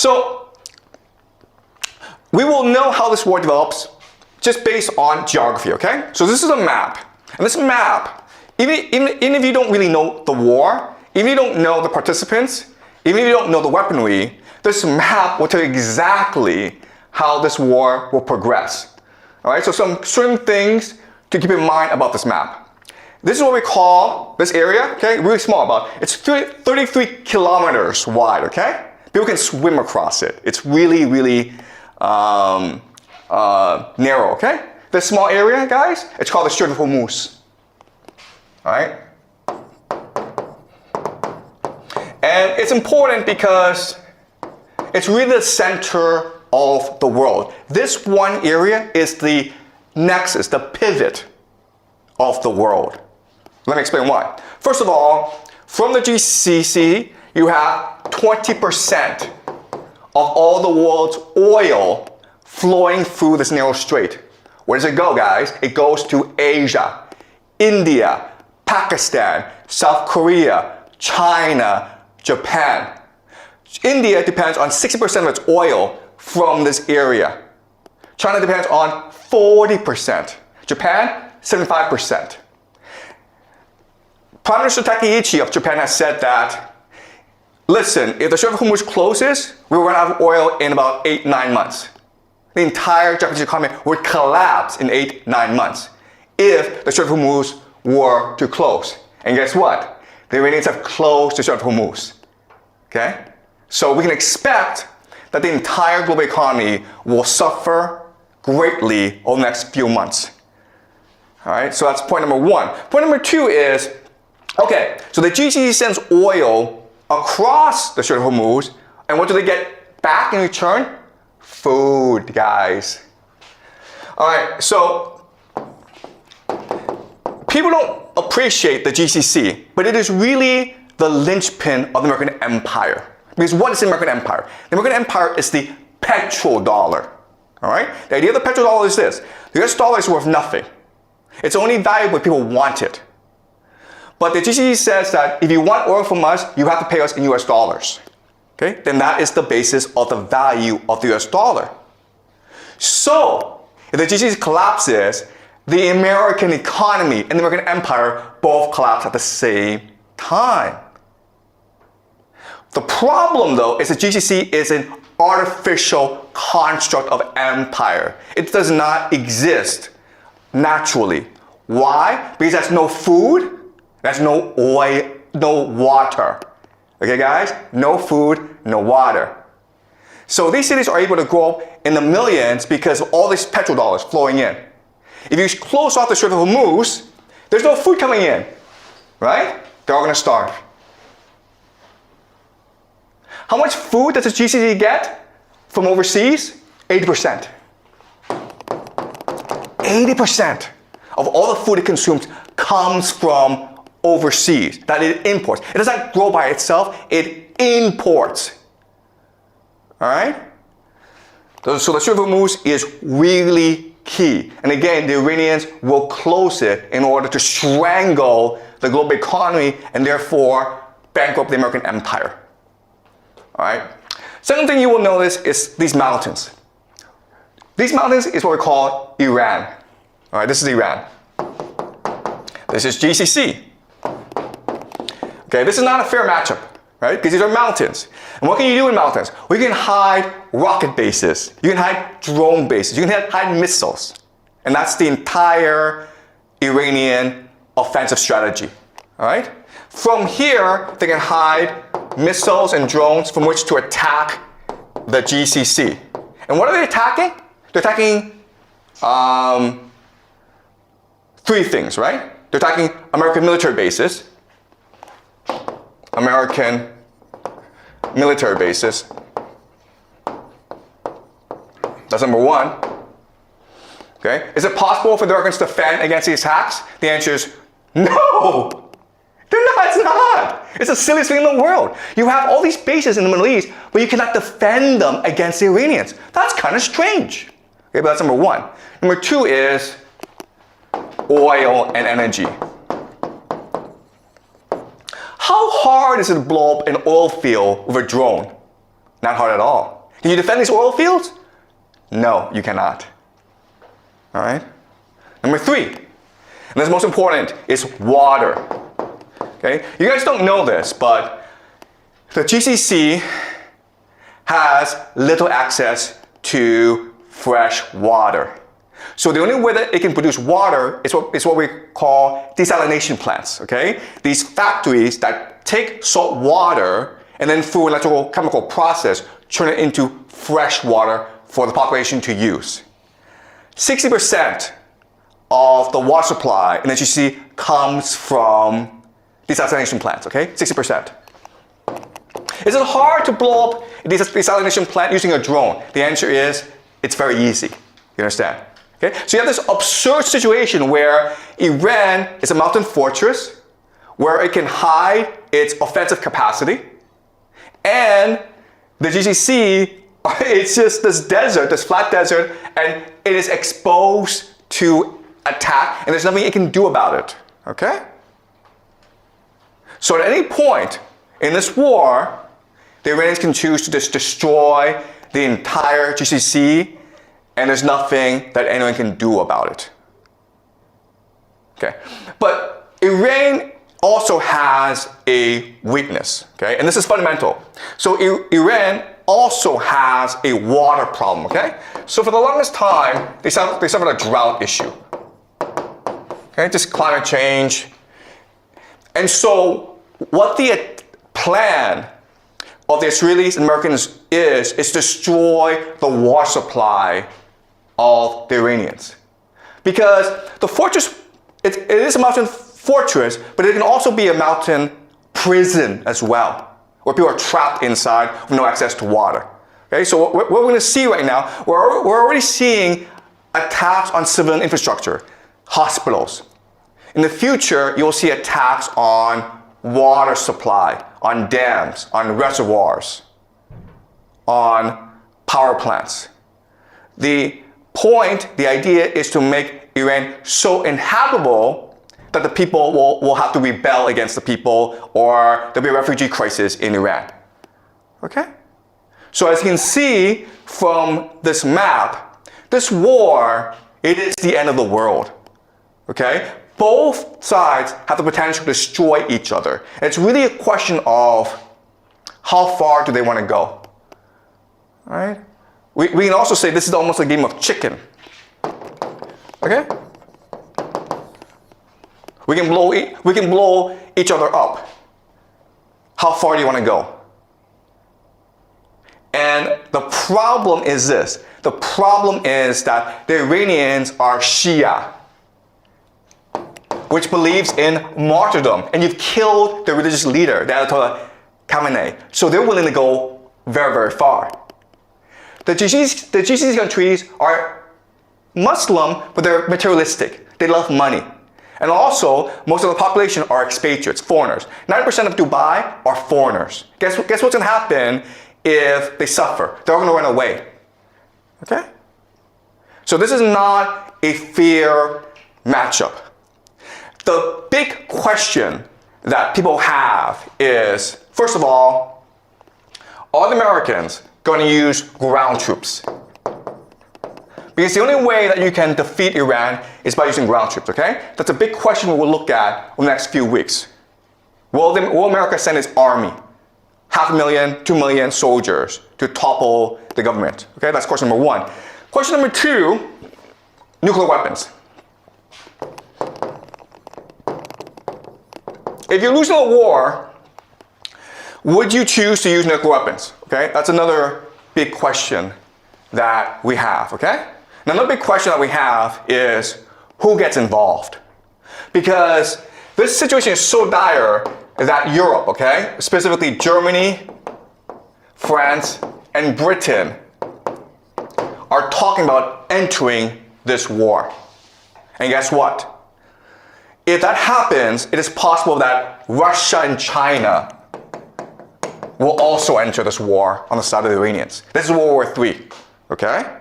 So we will know how this war develops just based on geography, okay? So this is a map. And this map, even if you don't really know the war, even if you don't know the participants, even if you don't know the weaponry, this map will tell you exactly how this war will progress. All right, so some certain things to keep in mind about this map. This is what we call this area, okay, really small, it's 33 kilometers wide, okay? People can swim across it. It's really, really narrow, okay? This small area, guys, it's called the Strait of Hormuz, all right? And it's important because it's really the center of the world. This one area is the nexus, the pivot of the world. Let me explain why. First of all, from the GCC, you have 20% of all the world's oil flowing through this narrow strait. Where does it go, guys? It goes to Asia, India, Pakistan, South Korea, China, Japan. India depends on 60% of its oil from this area. China depends on 40%. Japan, 75%. Prime Minister Takeichi of Japan has said that, listen, if the Strait of Hormuz closes, we will run out of oil in about 8-9 months. The entire Japanese economy would collapse in 8-9 months if the Strait of Hormuz were to close. And guess what? The Iranians have closed the Strait of Hormuz. Okay? So we can expect that the entire global economy will suffer greatly over the next few months. All right, so that's point number one. Point number two is, okay, so the GCC sends oil across the Strait of Hormuz, and what do they get back in return? Food, guys. All right, so people don't appreciate the GCC, but it is really the linchpin of the American empire. Because what is the American empire? The American empire is the petrodollar. All right? The idea of the petrodollar is this. The US dollar is worth nothing. It's only valuable if people want it. But the GCC says that if you want oil from us, you have to pay us in US dollars. Okay? Then that is the basis of the value of the US dollar. So, if the GCC collapses, the American economy and the American empire both collapse at the same time. The problem, though, is the GCC is an artificial construct of empire. It does not exist naturally. Why? Because there's no food, there's no oil, no water. Okay, guys? No food, no water. So these cities are able to grow in the millions because of all these petrodollars flowing in. If you close off the Strait of Hormuz, there's no food coming in, right? They're all going to starve. How much food does the GCC get from overseas? 80%. 80% of all the food it consumes comes from overseas, that it imports. It does not grow by itself, it imports. All right? So the Strait of Hormuz is really key. And again, the Iranians will close it in order to strangle the global economy and therefore bankrupt the American empire. All right. Second thing you will notice is these mountains. These mountains is what we call Iran. All right, this is Iran. This is GCC. Okay, this is not a fair matchup, right? Because these are mountains. And what can you do in mountains? Well, you can hide rocket bases. You can hide drone bases. You can hide missiles. And that's the entire Iranian offensive strategy. All right. From here, they can hide missiles and drones from which to attack the GCC. And what are they attacking? They're attacking three things, right? They're attacking American military bases. American military bases. That's number one. Okay? Is it possible for the Americans to defend against these attacks? The answer is no. It's not. It's the silliest thing in the world. You have all these bases in the Middle East, but you cannot defend them against the Iranians. That's kind of strange. Okay, but that's number one. Number two is oil and energy. How hard is it to blow up an oil field with a drone? Not hard at all. Can you defend these oil fields? No, you cannot. All right? Number 3, and this is most important, is water. Okay? You guys don't know this, but the GCC has little access to fresh water. So the only way that it can produce water is what we call desalination plants, okay? These factories that take salt water and then through an electrochemical process turn it into fresh water for the population to use. 60% of the water supply in the GCC comes from desalination plants, okay? 60%. Is it hard to blow up a desalination plant using a drone? The answer is, it's very easy. You understand? Okay? So you have this absurd situation where Iran is a mountain fortress where it can hide its offensive capacity, and the GCC, it's just this desert, this flat desert, and it is exposed to attack, and there's nothing it can do about it. Okay? So at any point in this war, the Iranians can choose to just destroy the entire GCC, and there's nothing that anyone can do about it. Okay? But Iran also has a weakness, okay? And this is fundamental. So Iran also has a water problem, okay? So for the longest time, they suffered a drought issue. Okay, just climate change. And so what the plan of the Israelis and Americans is destroy the water supply of the Iranians. Because the fortress, it is a mountain fortress, but it can also be a mountain prison as well, where people are trapped inside with no access to water. Okay, so what we're going to see right now, we're already seeing attacks on civilian infrastructure, hospitals. In the future, you'll see attacks on water supply, on dams, on reservoirs, on power plants. The point, the idea is to make Iran so inhabitable that the people will have to rebel against the people, or there'll be a refugee crisis in Iran. Okay? So as you can see from this map, this war, it is the end of the world. Okay? Both sides have the potential to destroy each other. And it's really a question of how far do they want to go. All right? We can also say this is almost a game of chicken. Okay? We can blow each other up. How far do you want to go? And the problem is this. The problem is that the Iranians are Shia, which believes in martyrdom. And you've killed the religious leader, the Ayatollah Khamenei. So they're willing to go very, very far. The GCC countries are Muslim, but they're materialistic. They love money. And also, most of the population are expatriates, foreigners. 90% of Dubai are foreigners. Guess what's going to happen if they suffer? They're all going to run away. Okay? So this is not a fair matchup. The big question that people have is, first of all, are the Americans going to use ground troops? Because the only way that you can defeat Iran is by using ground troops, okay? That's a big question we will look at over the next few weeks. Will America send its army, 500,000, 2 million soldiers to topple the government? Okay, that's question number 1. Question number 2, nuclear weapons. If you're losing a war, would you choose to use nuclear weapons? Okay, that's another big question that we have, okay? Now, another big question that we have is who gets involved? Because this situation is so dire that Europe, okay, specifically Germany, France, and Britain are talking about entering this war. And guess what? If that happens, it is possible that Russia and China will also enter this war on the side of the Iranians. This is World War III, okay?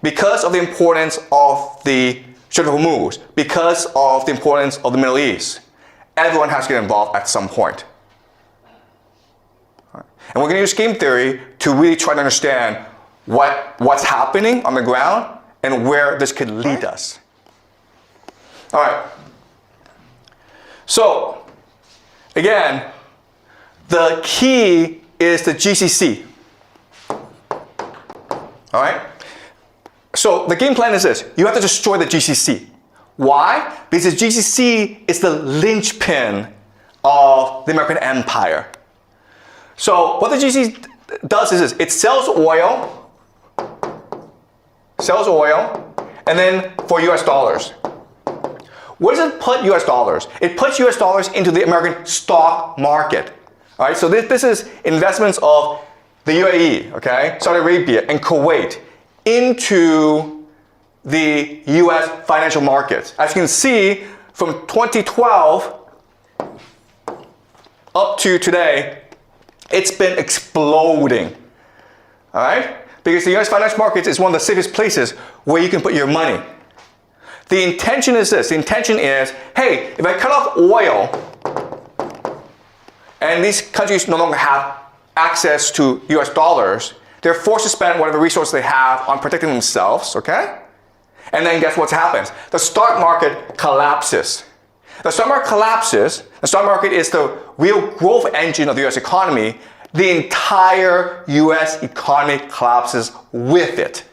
Because of the importance of the Strait of Hormuz, because of the importance of the Middle East, everyone has to get involved at some point. And we're going to use game theory to really try to understand what's happening on the ground and where this could lead us. All right. So, again, the key is the GCC. All right? So the game plan is this. You have to destroy the GCC. Why? Because the GCC is the linchpin of the American empire. So what the GCC does is this. It sells oil, and then for US dollars. Where does it put US dollars? It puts US dollars into the American stock market. All right, so this is investments of the UAE, okay, Saudi Arabia, and Kuwait into the US financial markets. As you can see, from 2012 up to today, it's been exploding. All right, because the US financial markets is one of the safest places where you can put your money. The intention is this. The intention is, hey, if I cut off oil and these countries no longer have access to US dollars, they're forced to spend whatever resources they have on protecting themselves, okay? And then guess what happens? The stock market collapses. The stock market collapses. The stock market is the real growth engine of the US economy. The entire US economy collapses with it.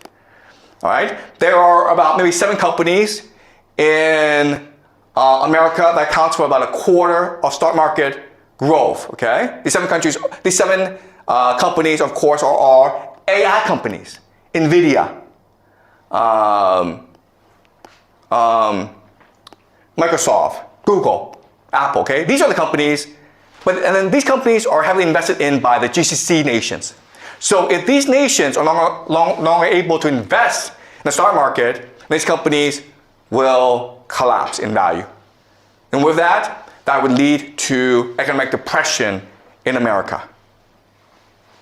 All right? There are about maybe 7 companies in America that accounts for about a quarter of stock market growth. Okay? These 7 companies, of course, are AI companies. NVIDIA, Microsoft, Google, Apple. Okay? These are the companies, and then these companies are heavily invested in by the GCC nations. So if these nations are no longer able to invest in the stock market, these companies will collapse in value. And with that, that would lead to economic depression in America.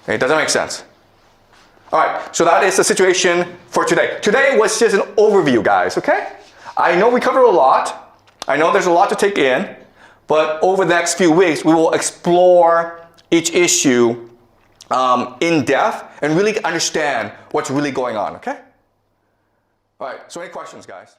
Okay, does that make sense? All right, so that is the situation for today. Today was just an overview, guys, okay? I know we covered a lot. I know there's a lot to take in, but over the next few weeks, we will explore each issue in depth and really understand what's really going on, okay? All right, so any questions, guys?